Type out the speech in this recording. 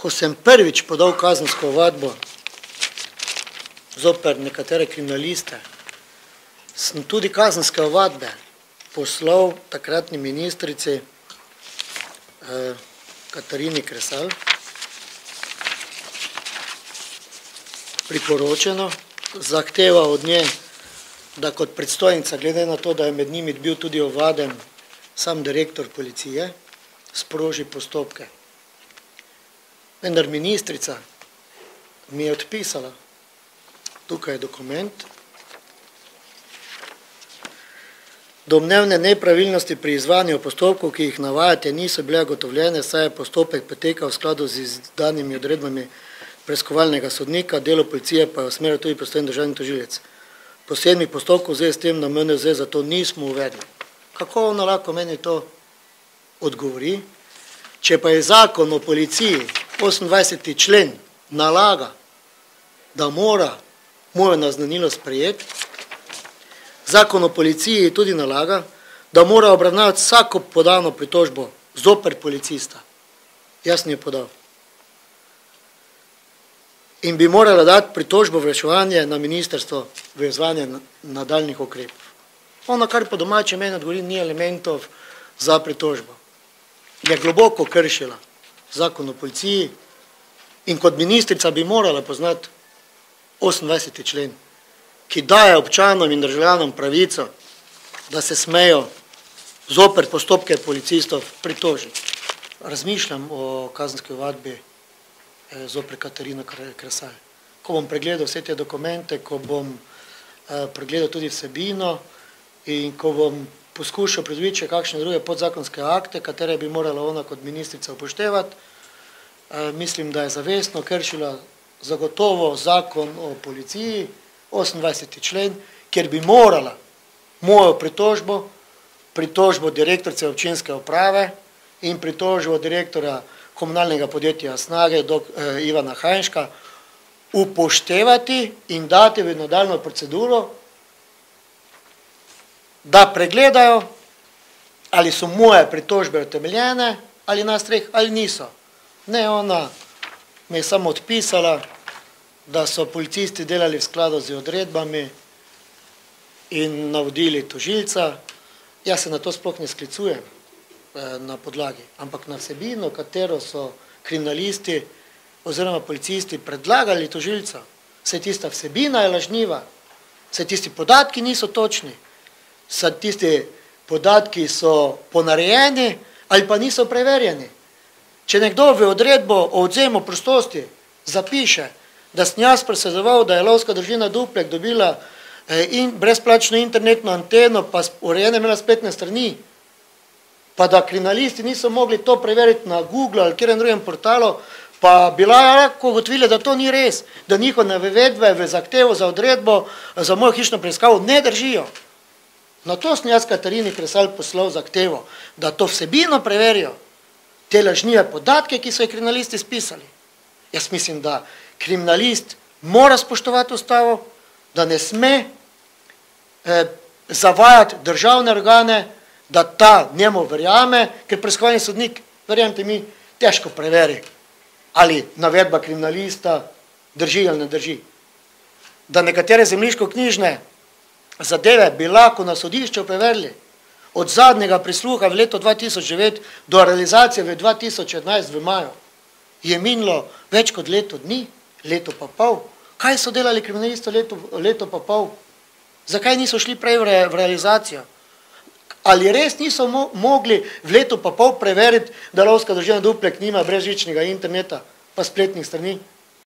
ko sem prvič podal kazensko ovadbo zoper nekatere kriminaliste, sem tudi kazenske ovadbe poslal takratni ministrici Katarini Kresal, priporočeno, zahteva od nje, da kot predstojnica, glede na to, da je med njimi bil tudi ovaden sam direktor policije, sproži postopke. Vendar ministrica mi je odpisala, tukaj je dokument, domnevne nepravilnosti pri izvajanju postopkov, ki jih navajate, niso bile ugotovljene, saj je postopek potekal v skladu z izdanimi odredbami preiskovalnega sodnika, delo policije pa je usmeril tudi pristojni državni tožilec. Posebnih postopkov z tem na MNZ zato nismo uvedli. Kako ona lahko meni to odgovori? Če pa je zakon o policiji, 28. člen, nalaga, da mora mojo naznanilo sprejeti, zakon o policiji tudi nalaga, da mora obravnavati vsako podano pritožbo zoper policista. Jaz ni podal. In bi morala dati pritožbo v reševanje na ministrstvo v izvajanje nadaljnih ukrepov. Ona, kar po domače meni odgovori, ni elementov za pritožbo. Je globoko kršila zakon o policiji in kot ministrica bi morala poznati 28. člen, ki daje občanom in državljanom pravico, da se smejo zoper postopke policistov pritožiti. Razmišljam o kazenski ovadbi zoper Katarino Kresal. Ko bom pregledal vse te dokumente, ko bom pregledal tudi vsebino in ko bom poskušal predvideti še kakšne druge podzakonske akte, katere bi morala ona kot ministrica upoštevati, mislim, da je zavestno kršila zagotovo zakon o policiji, 28. člen, kjer bi morala mojo pritožbo, pritožbo direktorice občinske uprave in pritožbo direktorja komunalnega podjetja Snage, Ivana Hajnška, upoštevati in dati v nadaljno proceduro, da pregledajo, ali so moje pritožbe utemeljene, ali na streh, ali niso. Ne, ona me je samo odpisala, da so policisti delali v skladu z odredbami in navodili tožilca. Jaz se na to sploh ne sklicujem na podlagi, ampak na vsebino, katero so kriminalisti oziroma policisti predlagali tožilca. Vse tista vsebina je lažniva, vse tisti podatki niso točni, vse tisti podatki so ponarejeni ali pa niso preverjeni. Če nekdo v odredbo o odzemu prostosti zapiše, da sem jaz presezoval, da je lovska družina Duplek dobila brezplačno internetno anteno, pa urejene imela spletne strani, pa da kriminalisti niso mogli to preveriti na Google ali kjerem drugem portalu, pa bila lahko ugotovila, da to ni res, da njihove navedbe v zahtevo za odredbo za mojo hišno preiskavo ne držijo. Na to sem jaz Katarini Kresal poslal zahtevo, da to vsebino preverijo, te lažnive podatke, ki so jih kriminalisti spisali. Jaz mislim, da kriminalist mora spoštovati ustavo, da ne sme zavajati državne organe, da ta njemu verjame, ker preiskovalni sodnik, verjamete mi, težko preveri, ali navedba kriminalista drži ali ne drži. Da nekatere zemljiško-knjižne zadeve bi lahko na sodišču preverili, od zadnjega prisluha v letu 2009 do realizacije v 2011 v maju, je minilo več kot leto dni, leto pa pol. Kaj so delali kriminalisti leto pa pol? Zakaj niso šli prej v realizacijo? Ali res niso mogli v letu pa pol preveriti, da lovska družina Duplek nima brezžičnega interneta pa spletnih strani?